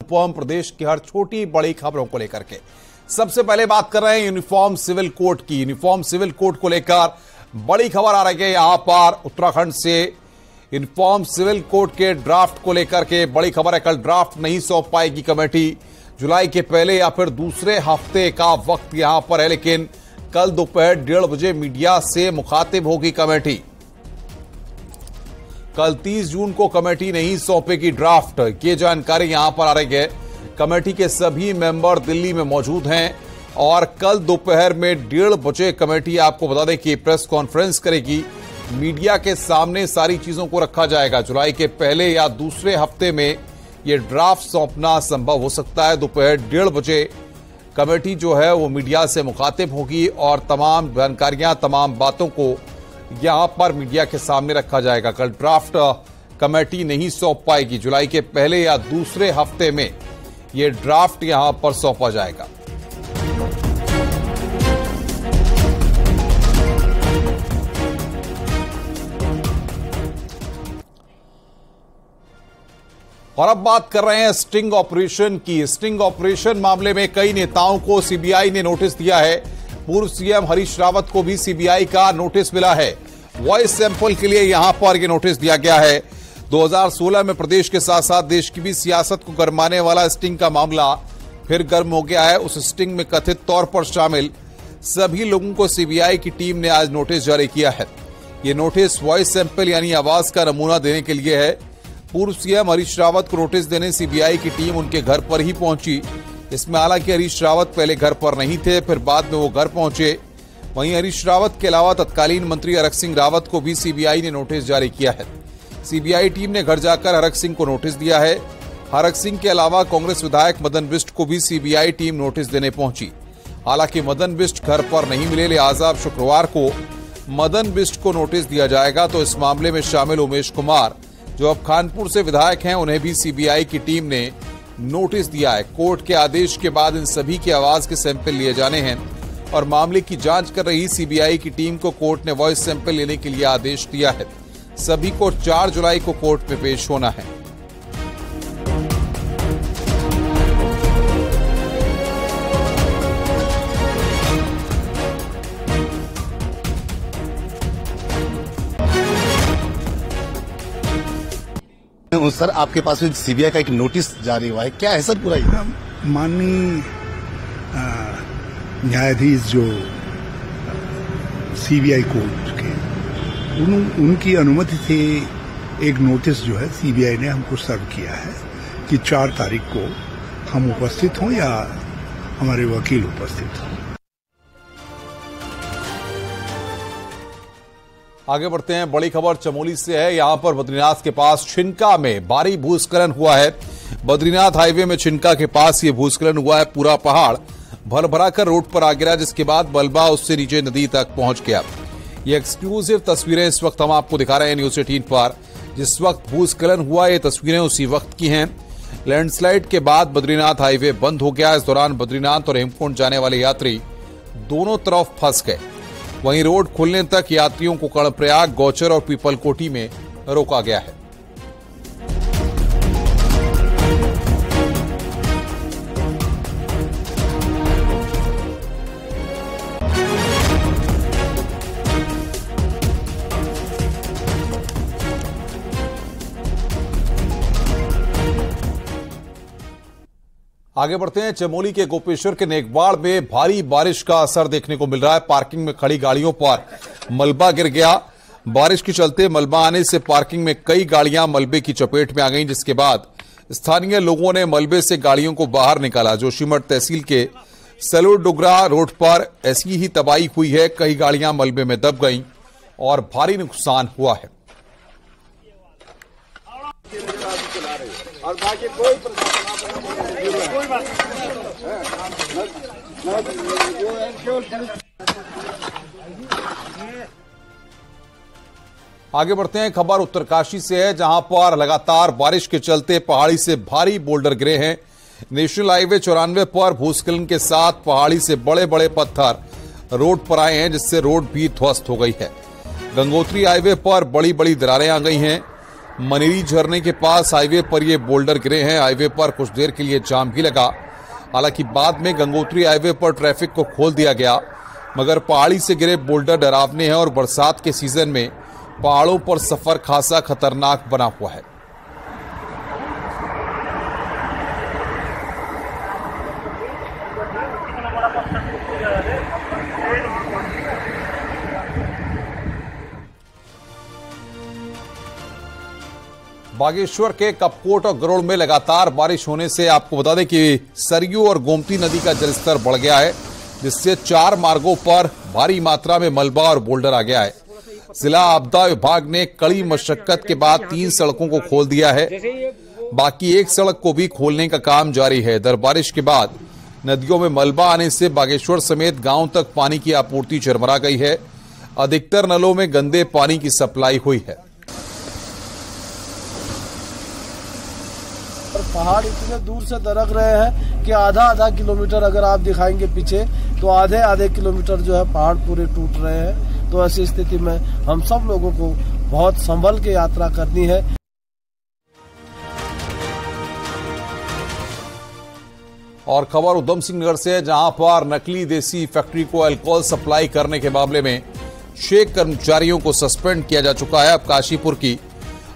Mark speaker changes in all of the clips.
Speaker 1: प्रदेश की हर छोटी बड़ी खबरों को लेकर के सबसे पहले बात कर रहे हैं यूनिफॉर्म सिविल कोड की। यूनिफॉर्म सिविल कोड को लेकर बड़ी खबर आ रही है। यहां पर उत्तराखंड से यूनिफॉर्म सिविल कोड के ड्राफ्ट को लेकर के बड़ी खबर है। कल ड्राफ्ट नहीं सौंप पाएगी कमेटी। जुलाई के पहले या फिर दूसरे हफ्ते का वक्त यहां पर है, लेकिन कल दोपहर 1:30 बजे मीडिया से मुखातिब होगी कमेटी। कल 30 जून को कमेटी नहीं सौंपेगी ड्राफ्ट, ये जानकारी यहां पर आ रही है। कमेटी के सभी मेंबर दिल्ली में मौजूद हैं और कल दोपहर में 1:30 बजे कमेटी, आपको बता दें कि प्रेस कॉन्फ्रेंस करेगी। मीडिया के सामने सारी चीजों को रखा जाएगा। जुलाई के पहले या दूसरे हफ्ते में यह ड्राफ्ट सौंपना संभव हो सकता है। दोपहर 1:30 बजे कमेटी जो है वो मीडिया से मुखातिब होगी और तमाम जानकारियां, तमाम बातों को यहां पर मीडिया के सामने रखा जाएगा। कल ड्राफ्ट कमेटी नहीं सौंप पाएगी। जुलाई के पहले या दूसरे हफ्ते में यह ड्राफ्ट यहां पर सौंपा जाएगा। और अब बात कर रहे हैं स्टिंग ऑपरेशन की। स्टिंग ऑपरेशन मामले में कई नेताओं को सीबीआई ने नोटिस दिया है। पूर्व सीएम हरीश रावत को भी सीबीआई का नोटिस मिला है। वॉइस सैंपल के लिए यहां पर यह नोटिस दिया गया है। 2016 में प्रदेश के साथ साथ देश की भी सियासत को गरमाने वाला स्टिंग का मामला फिर गर्म हो गया है। उस स्टिंग में कथित तौर पर शामिल सभी लोगों को सीबीआई की टीम ने आज नोटिस जारी किया है। यह नोटिस वॉइस सैंपल यानी आवाज का नमूना देने के लिए है। पूर्व सीएम हरीश रावत को नोटिस देने सीबीआई की टीम उनके घर पर ही पहुंची। इसमें हालांकि हरीश रावत पहले घर पर नहीं थे, फिर बाद में वो घर पहुंचे। वहीं हरीश रावत के अलावा तत्कालीन मंत्री हरक सिंह रावत को भी सीबीआई ने नोटिस जारी किया है। सीबीआई टीम ने घर जाकर हरक सिंह को नोटिस दिया है। हरक सिंह के अलावा कांग्रेस विधायक मदन बिष्ट को भी सीबीआई टीम नोटिस देने पहुंची। हालांकि मदन बिष्ट घर पर नहीं मिले, लिहाजा शुक्रवार को मदन बिष्ट को नोटिस दिया जाएगा। तो इस मामले में शामिल उमेश कुमार, जो अब खानपुर से विधायक हैं, उन्हें भी सीबीआई की टीम ने नोटिस दिया है। कोर्ट के आदेश के बाद इन सभी की आवाज के सैंपल लिए जाने हैं और मामले की जांच कर रही सीबीआई की टीम को कोर्ट ने वॉइस सैंपल लेने के लिए आदेश दिया है। सभी को 4 जुलाई को कोर्ट में पेश होना है।
Speaker 2: सर, आपके पास सीबीआई का एक नोटिस जारी हुआ है, क्या है सर पूरा?
Speaker 3: माननीय न्यायाधीश जो सीबीआई कोर्ट के, उनकी अनुमति से एक नोटिस जो है सीबीआई ने हमको सर्व किया है कि 4 तारीख को हम उपस्थित हों या हमारे वकील उपस्थित हों।
Speaker 1: आगे बढ़ते हैं। बड़ी खबर चमोली से है। यहां पर बद्रीनाथ के पास छिनका में भारी भूस्खलन हुआ है। बद्रीनाथ हाईवे में छिनका के पास ये भूस्खलन हुआ है। पूरा पहाड़ भर भरा कर रोड पर आ गिरा, जिसके बाद मलबा उससे नीचे नदी तक पहुंच गया। ये एक्सक्लूसिव तस्वीरें इस वक्त हम आपको दिखा रहे हैं न्यूज 18 पर। जिस वक्त भूस्खलन हुआ, ये तस्वीरें उसी वक्त की हैं। लैंडस्लाइड के बाद बद्रीनाथ हाईवे बंद हो गया। इस दौरान बद्रीनाथ और हेमकुंड जाने वाले यात्री दोनों तरफ फंस गए। वहीं रोड खुलने तक यात्रियों को कर्णप्रयाग, गौचर और पीपलकोटी में रोका गया है। आगे बढ़ते हैं। चमोली के गोपेश्वर के नेकबाड़ में भारी बारिश का असर देखने को मिल रहा है। पार्किंग में खड़ी गाड़ियों पर मलबा गिर गया। बारिश के चलते मलबा आने से पार्किंग में कई गाड़ियां मलबे की चपेट में आ गईं, जिसके बाद स्थानीय लोगों ने मलबे से गाड़ियों को बाहर निकाला। जोशीमठ तहसील के सलूर डुगरा रोड पर ऐसी ही तबाही हुई है। कई गाड़ियां मलबे में दब गईं और भारी नुकसान हुआ है।
Speaker 4: और बाकी कोई
Speaker 1: आगे बढ़ते हैं। खबर उत्तरकाशी से है, जहां पर लगातार बारिश के चलते पहाड़ी से भारी बोल्डर गिरे हैं। नेशनल हाईवे 94 पर भूस्खलन के साथ पहाड़ी से बड़े बड़े पत्थर रोड पर आए हैं, जिससे रोड भी ध्वस्त हो गई है। गंगोत्री हाईवे पर बड़ी बड़ी दरारें आ गई हैं। मनेरी झरने के पास हाईवे पर ये बोल्डर गिरे हैं। हाईवे पर कुछ देर के लिए जाम भी लगा, हालांकि बाद में गंगोत्री हाईवे पर ट्रैफिक को खोल दिया गया, मगर पहाड़ी से गिरे बोल्डर डरावने हैं और बरसात के सीजन में पहाड़ों पर सफर खासा खतरनाक बना हुआ है। बागेश्वर के कपकोट और गरुड़ में लगातार बारिश होने से आपको बता दें कि सरयू और गोमती नदी का जलस्तर बढ़ गया है, जिससे 4 मार्गों पर भारी मात्रा में मलबा और बोल्डर आ गया है। जिला आपदा विभाग ने कड़ी मशक्कत के बाद 3 सड़कों को खोल दिया है, बाकी एक सड़क को भी खोलने का काम जारी है। दर बारिश के बाद नदियों में मलबा आने से बागेश्वर समेत गांव तक पानी की आपूर्ति चरमरा गई है। अधिकतर नलों में गंदे पानी की सप्लाई हुई है।
Speaker 5: पहाड़ इतने दूर से दरक रहे हैं कि आधा किलोमीटर अगर आप दिखाएंगे पीछे तो आधे किलोमीटर जो है पहाड़ पूरे टूट रहे हैं। तो ऐसी स्थिति में हम सब लोगों को बहुत संभल के यात्रा करनी है।
Speaker 1: और खबर उधम सिंह नगर से है, जहां पर नकली देसी फैक्ट्री को अल्कोहल सप्लाई करने के मामले में 6 कर्मचारियों को सस्पेंड किया जा चुका है। अब काशीपुर की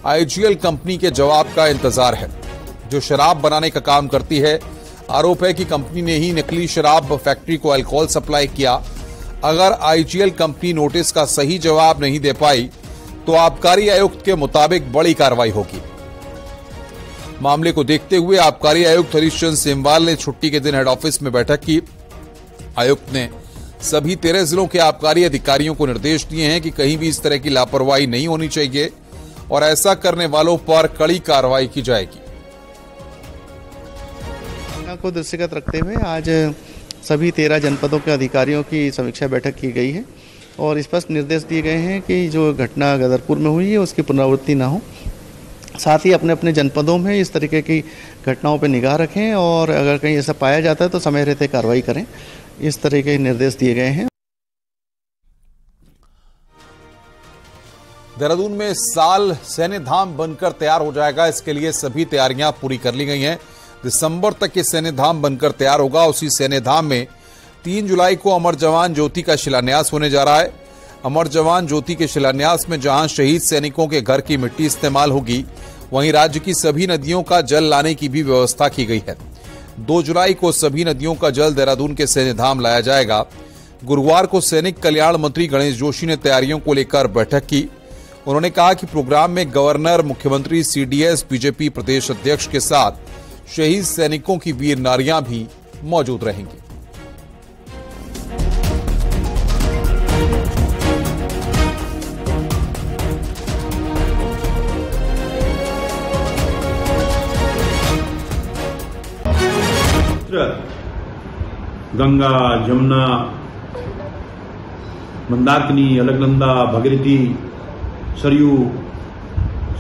Speaker 1: आईजीएल कंपनी के जवाब का इंतजार है, जो शराब बनाने का काम करती है। आरोप है कि कंपनी ने ही नकली शराब फैक्ट्री को अल्कोहल सप्लाई किया। अगर आईजीएल कंपनी नोटिस का सही जवाब नहीं दे पाई तो आबकारी आयुक्त के मुताबिक बड़ी कार्रवाई होगी। मामले को देखते हुए आबकारी आयुक्त हरीश चंद्र सेमवाल ने छुट्टी के दिन हेड ऑफिस में बैठक की। आयुक्त ने सभी 13 जिलों के आबकारी अधिकारियों को निर्देश दिए हैं कि कहीं भी इस तरह की लापरवाही नहीं होनी चाहिए और ऐसा करने वालों पर कड़ी कार्रवाई की जाएगी।
Speaker 6: को दृष्टिगत रखते हुए आज सभी 13 जनपदों के अधिकारियों की समीक्षा बैठक की गई है और स्पष्ट निर्देश दिए गए हैं कि जो घटना गदरपुर में हुई है उसकी पुनरावृत्ति ना हो। साथ ही अपने अपने जनपदों में इस तरीके की घटनाओं पर निगाह रखें और अगर कहीं ऐसा पाया जाता है तो समय रहते कार्रवाई करें। इस तरह के निर्देश दिए गए हैं।
Speaker 1: देहरादून में इस साल सैन्य धाम बनकर तैयार हो जाएगा। इसके लिए सभी तैयारियां पूरी कर ली गई हैं। दिसंबर तक ये सैन्य धाम बनकर तैयार होगा। उसी सैन्य धाम में 3 जुलाई को अमर जवान ज्योति का शिलान्यास होने जा रहा है। अमर जवान ज्योति के शिलान्यास में जहां शहीद सैनिकों के घर की मिट्टी इस्तेमाल होगी, वहीं राज्य की सभी नदियों का जल लाने की भी व्यवस्था की गई है। 2 जुलाई को सभी नदियों का जल देहरादून के सैन्य धाम लाया जाएगा। गुरुवार को सैनिक कल्याण मंत्री गणेश जोशी ने तैयारियों को लेकर बैठक की। उन्होंने कहा कि प्रोग्राम में गवर्नर, मुख्यमंत्री, सीडीएस, बीजेपी प्रदेश अध्यक्ष के साथ शहीद सैनिकों की वीर नारियां भी मौजूद रहेंगी।
Speaker 7: गंगा, जमुना, मंदाकिनी, अलकनंदा, भगीरथी, सरयू,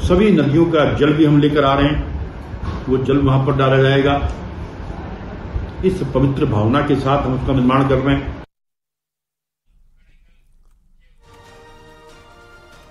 Speaker 7: सभी नदियों का जल भी हम लेकर आ रहे हैं। वो जल वहां पर डाला जाएगा। इस पवित्र भावना के साथ हम उसका निर्माण कर रहे हैं।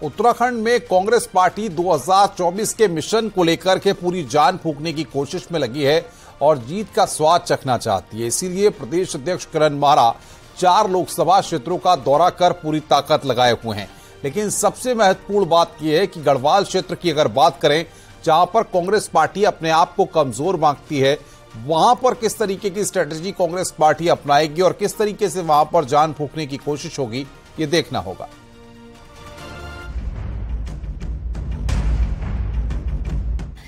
Speaker 1: उत्तराखंड में कांग्रेस पार्टी 2024 के मिशन को लेकर के पूरी जान फूंकने की कोशिश में लगी है और जीत का स्वाद चखना चाहती है। इसीलिए प्रदेश अध्यक्ष किरण मारा 4 लोकसभा क्षेत्रों का दौरा कर पूरी ताकत लगाए हुए हैं। लेकिन सबसे महत्वपूर्ण बात यह है कि गढ़वाल क्षेत्र की अगर बात करें, जहां पर कांग्रेस पार्टी अपने आप को कमजोर मांगती है, वहां पर किस तरीके की स्ट्रेटेजी कांग्रेस पार्टी अपनाएगी और किस तरीके से वहां पर जान फूंकने की कोशिश होगी, ये देखना होगा।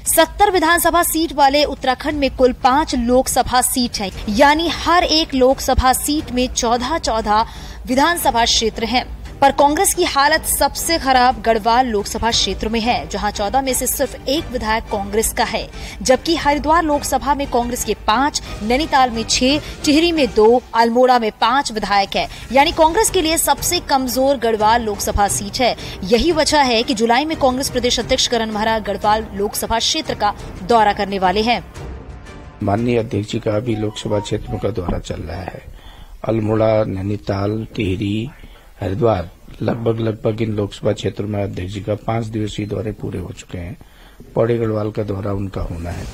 Speaker 8: सत्तर विधानसभा सीट वाले उत्तराखंड में कुल 5 लोकसभा सीट हैं, यानी हर एक लोकसभा सीट में 14 विधानसभा क्षेत्र हैं। पर कांग्रेस की हालत सबसे खराब गढ़वाल लोकसभा क्षेत्र में है, जहां 14 में से सिर्फ 1 विधायक कांग्रेस का है, जबकि हरिद्वार लोकसभा में कांग्रेस के 5, नैनीताल में 6, टिहरी में 2, अल्मोड़ा में 5 विधायक है। यानी कांग्रेस के लिए सबसे कमजोर गढ़वाल लोकसभा सीट है। यही वजह है कि जुलाई में कांग्रेस प्रदेश अध्यक्ष किरण मारा गढ़वाल लोकसभा क्षेत्र का दौरा करने वाले हैं।
Speaker 9: माननीय अध्यक्ष जी का भी लोकसभा क्षेत्रों का दौरा चल रहा है। अल्मोड़ा, नैनीताल, टिहरी, हरिद्वार, लगभग इन लोकसभा क्षेत्रों में अध्यक्ष जी का 5 दिवसीय दौरे पूरे हो चुके हैं। पौड़ी गढ़वाल का दौरा उनका होना है।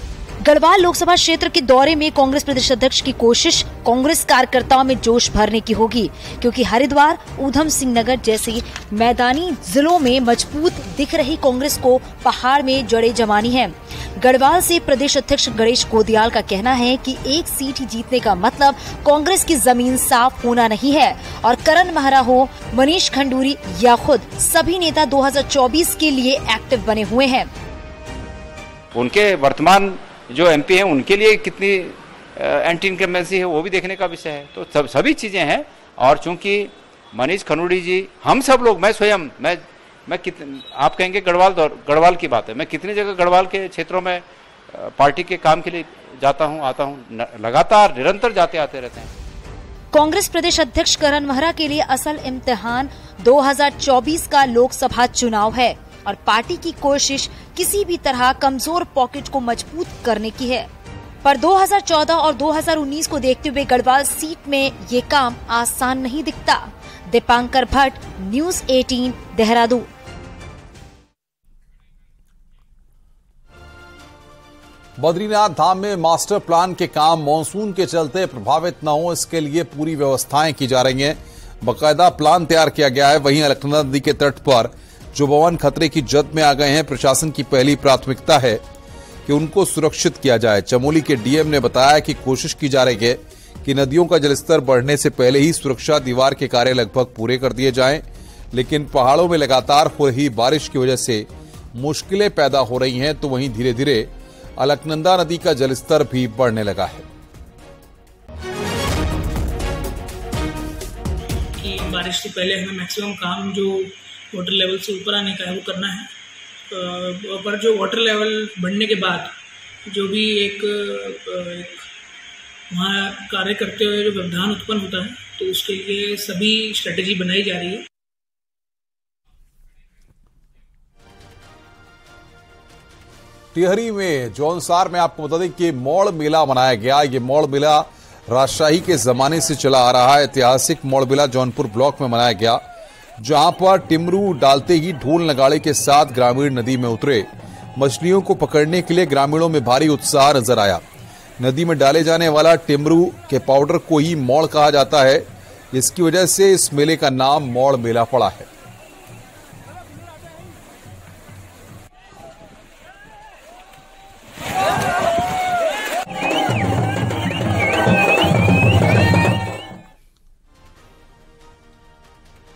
Speaker 8: गढ़वाल लोकसभा क्षेत्र के दौरे में कांग्रेस प्रदेश अध्यक्ष की कोशिश कांग्रेस कार्यकर्ताओं में जोश भरने की होगी, क्योंकि हरिद्वार, ऊधम सिंह नगर जैसे मैदानी जिलों में मजबूत दिख रही कांग्रेस को पहाड़ में जड़ें जमानी है। गढ़वाल से प्रदेश अध्यक्ष गणेश गोदियाल का कहना है कि एक सीट ही जीतने का मतलब कांग्रेस की जमीन साफ होना नहीं है और करण महरा हो, मनीष खंडूरी या खुद सभी नेता 2024 के लिए एक्टिव बने हुए हैं।
Speaker 10: उनके वर्तमान जो एमपी हैं उनके लिए कितनी एंटी इनकम्बेंसी है वो भी देखने का विषय है। तो सभी चीजें हैं। और चूंकि मनीष खंडूरी जी, हम सब लोग, मैं स्वयं, मैं आप कहेंगे गढ़वाल की बात है, मैं कितनी जगह गढ़वाल के क्षेत्रों में पार्टी के काम के लिए जाता हूं, आता हूं, लगातार निरंतर जाते आते रहते हैं।
Speaker 8: कांग्रेस प्रदेश अध्यक्ष करण महरा के लिए असल इम्तिहान 2024 का लोकसभा चुनाव है और पार्टी की कोशिश किसी भी तरह कमजोर पॉकेट को मजबूत करने की है। पर 2014 और 2019 को देखते हुए गढ़वाल सीट में ये काम आसान नहीं दिखता। दीपांकर भट्ट, न्यूज़ 18, देहरादून।
Speaker 1: बद्रीनाथ धाम में मास्टर प्लान के काम मानसून के चलते प्रभावित न हो, इसके लिए पूरी व्यवस्थाएं की जा रही हैं। बाकायदा प्लान तैयार किया गया है। वहीं अलकनंदा नदी के तट पर जो भवन खतरे की जद में आ गए हैं, प्रशासन की पहली प्राथमिकता है कि उनको सुरक्षित किया जाए। चमोली के डीएम ने बताया कि कोशिश की जा रही है कि नदियों का जलस्तर बढ़ने से पहले ही सुरक्षा दीवार के कार्य लगभग पूरे कर दिए जाएं, लेकिन पहाड़ों में लगातार हो रही बारिश की वजह से मुश्किलें पैदा हो रही हैं। तो वहीं धीरे धीरे अलकनंदा नदी का जलस्तर भी बढ़ने लगा है।
Speaker 11: कि बारिश से पहले हमें मैक्सिमम काम जो वाटर लेवल से ऊपर आने का है वो करना है। पर जो वाटर लेवल बढ़ने के बाद जो भी एक वहाँ कार्य करते हुए जो व्यवधान उत्पन्न होता है, तो उसके लिए सभी स्ट्रेटेजी बनाई जा रही है।
Speaker 1: टिहरी में जौनसार में आपको बता दें कि मौड़ मेला मनाया गया। ये मौड़ मेला राजशाही के जमाने से चला आ रहा है। ऐतिहासिक मौड़ मेला जौनपुर ब्लॉक में मनाया गया, जहां पर टिमरू डालते ही ढोल नगाड़े के साथ ग्रामीण नदी में उतरे। मछलियों को पकड़ने के लिए ग्रामीणों में भारी उत्साह नजर आया। नदी में डाले जाने वाला टिमरू के पाउडर को ही मौड़ कहा जाता है, जिसकी वजह से इस मेले का नाम मौड़ मेला पड़ा है।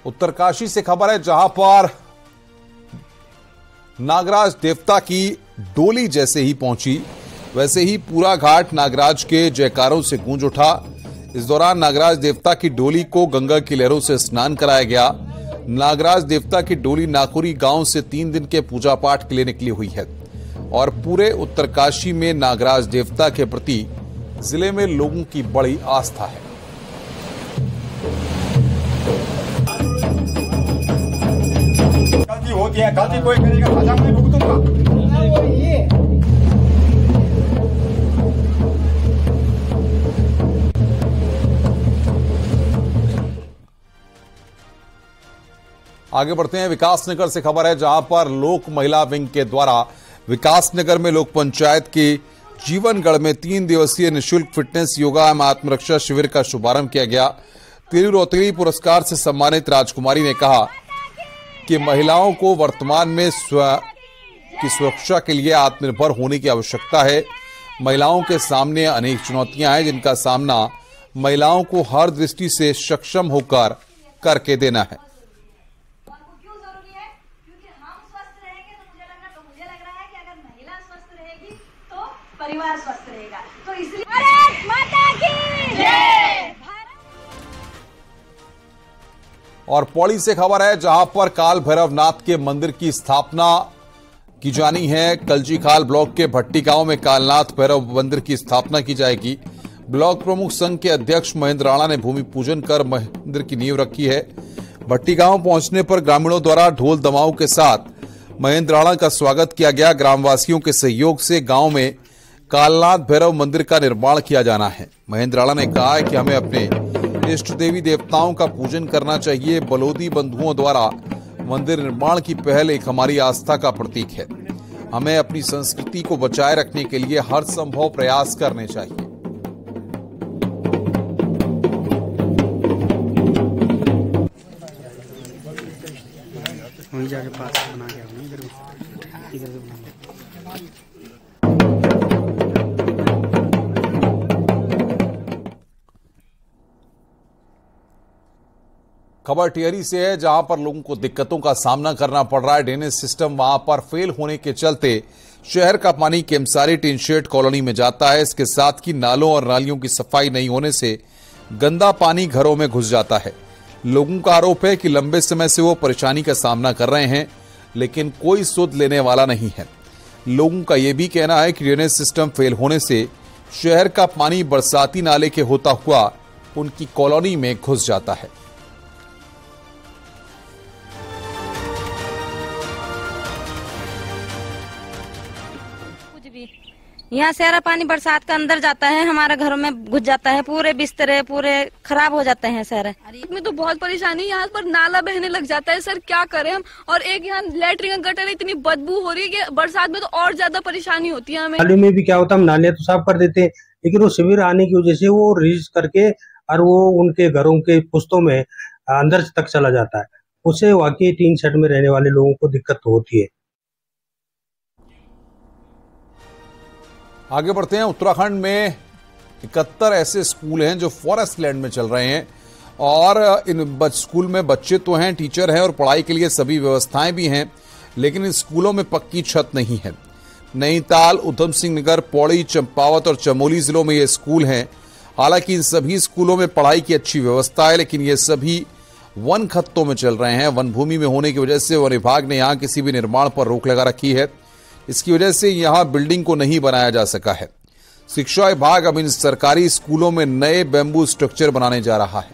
Speaker 1: उत्तरकाशी से खबर है, जहां पर नागराज देवता की डोली जैसे ही पहुंची, वैसे ही पूरा घाट नागराज के जयकारों से गूंज उठा। इस दौरान नागराज देवता की डोली को गंगा की लहरों से स्नान कराया गया। नागराज देवता की डोली नाकुरी गांव से 3 दिन के पूजा पाठ के लिए निकली हुई है और पूरे उत्तरकाशी में नागराज देवता के प्रति जिले में लोगों की बड़ी आस्था है।
Speaker 4: गलती होती है, गलती कोई करेगा, सजा मैं भुगतूंगा।
Speaker 1: आगे बढ़ते हैं। विकासनगर से खबर है, जहां पर लोक महिला विंग के द्वारा विकासनगर में लोक पंचायत के जीवनगढ़ में 3 दिवसीय निःशुल्क फिटनेस, योगा एवं आत्मरक्षा शिविर का शुभारंभ किया गया। तिरु रोतरी पुरस्कार से सम्मानित राजकुमारी ने कहा कि महिलाओं को वर्तमान में की सुरक्षा के लिए आत्मनिर्भर होने की आवश्यकता है। महिलाओं के सामने अनेक चुनौतियां हैं, जिनका सामना महिलाओं को हर दृष्टि से सक्षम होकर करके देना है।
Speaker 12: परिवार स्वस्थ रहेगा, तो इसलिए भारत माता की जय।
Speaker 1: और पौड़ी से खबर है, जहां पर काल भैरवनाथ के मंदिर की स्थापना की जानी है। कलजीखाल ब्लॉक के भट्टी गांव में कालनाथ भैरव मंदिर की स्थापना की जाएगी। ब्लॉक प्रमुख संघ के अध्यक्ष महेंद्र राणा ने भूमि पूजन कर मंदिर की नींव रखी है। भट्टी गांव पहुंचने पर ग्रामीणों द्वारा ढोल दमाओं के साथ महेंद्र राणा का स्वागत किया गया। ग्रामवासियों के सहयोग से गांव में कालनाथ भैरव मंदिर का निर्माण किया जाना है। महेंद्र राणा ने कहा है कि हमें अपने इष्ट देवी देवताओं का पूजन करना चाहिए। बलोदी बंधुओं द्वारा मंदिर निर्माण की पहल एक हमारी आस्था का प्रतीक है। हमें अपनी संस्कृति को बचाए रखने के लिए हर संभव प्रयास करने चाहिए।
Speaker 13: वहीं जाके पास बना गया इधर से बना।
Speaker 1: खबर टिहरी से है, जहां पर लोगों को दिक्कतों का सामना करना पड़ रहा है। ड्रेनेज सिस्टम वहां पर फेल होने के चलते शहर का पानी केमसारी टीन शेड कॉलोनी में जाता है। इसके साथ ही नालों और नालियों की सफाई नहीं होने से गंदा पानी घरों में घुस जाता है। लोगों का आरोप है कि लंबे समय से वो परेशानी का सामना कर रहे हैं, लेकिन कोई सुध लेने वाला नहीं है। लोगों का यह भी कहना है कि ड्रेनेज सिस्टम फेल होने से शहर का पानी बरसाती नाले के होता हुआ उनकी कॉलोनी में घुस जाता है।
Speaker 14: यहाँ सारा पानी बरसात का अंदर जाता है, हमारे घरों में घुस जाता है, पूरे बिस्तरे पूरे खराब हो जाते हैं सर।
Speaker 15: इसमें तो बहुत परेशानी, यहाँ पर नाला बहने लग जाता है सर, क्या करें हम। और एक यहाँ लैट्रिन गटर इतनी बदबू हो रही है कि बरसात में तो और ज्यादा परेशानी होती है हमें।
Speaker 16: नाली में भी क्या होता है, हम नाले तो साफ कर देते हैं, लेकिन वो शिविर आने की वजह से वो रीच करके और वो उनके घरों के पुस्तों में अंदर तक चला जाता है। उससे वाकई टीन शेड में रहने वाले लोगों को दिक्कत होती है।
Speaker 1: आगे बढ़ते हैं। उत्तराखंड में 71 ऐसे स्कूल हैं जो फॉरेस्ट लैंड में चल रहे हैं और इन स्कूल में बच्चे तो हैं, टीचर हैं और पढ़ाई के लिए सभी व्यवस्थाएं भी हैं, लेकिन इन स्कूलों में पक्की छत नहीं है। नैनीताल, उधम सिंह नगर, पौड़ी, चंपावत और चमोली जिलों में ये स्कूल हैं। हालांकि इन सभी स्कूलों में पढ़ाई की अच्छी व्यवस्था है, लेकिन ये सभी वन खत्तों में चल रहे हैं। वन भूमि में होने की वजह से वन विभाग ने यहां किसी भी निर्माण पर रोक लगा रखी है। इसकी वजह से यहां बिल्डिंग को नहीं बनाया जा सका है। शिक्षा विभाग अब इन सरकारी स्कूलों में नए बैम्बू स्ट्रक्चर बनाने जा रहा है।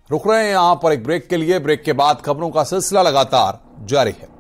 Speaker 1: रुक रहे हैं यहां पर एक ब्रेक के लिए। ब्रेक के बाद खबरों का सिलसिला लगातार जारी है।